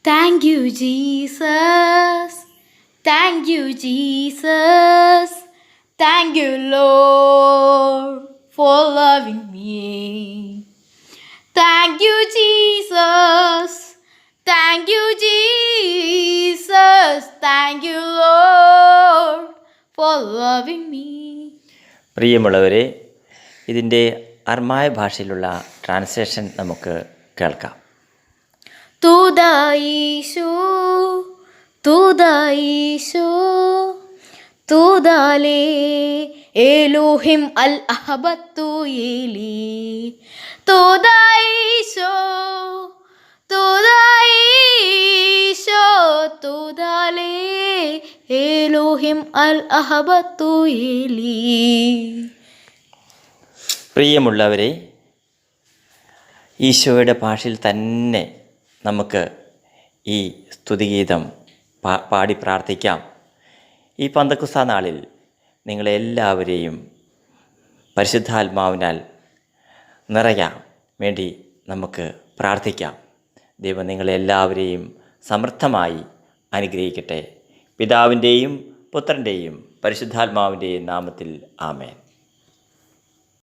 Thank you, Jesus. Thank you, Jesus. Thank you, Lord, for loving me. Thank you, Jesus. Thank you, Jesus. Thank you, Lord, for loving me. പ്രിയമുള്ളവരെ, ഇതിൻ്റെ അർമായ ഭാഷയിലുള്ള translation നമുക്ക് കേൾക്കാം. Tuda Isho, Tuda Isho, Tuda le Elohim al-Ahbatu Eli. Tuda Isho, Tuda Isho, Tuda le Elohim al-Ahbatu Eli. പ്രിയമുള്ളവരെ, ഈശോയുടെ ഭാഷയിൽ തന്നെ നമുക്ക് ഈ സ്തുതിഗീതം പാടി പ്രാർത്ഥിക്കാം. ഈ പന്തക്കുസ്ത നാളിൽ നിങ്ങളെല്ലാവരെയും പരിശുദ്ധാത്മാവിനാൽ നിറയാൻ വേണ്ടി നമുക്ക് പ്രാർത്ഥിക്കാം. ദൈവം നിങ്ങളെല്ലാവരെയും സമൃദ്ധമായി അനുഗ്രഹിക്കട്ടെ. പിതാവിൻ്റെയും പുത്രൻ്റെയും പരിശുദ്ധാത്മാവിൻ്റെയും നാമത്തിൽ ആമേൻ.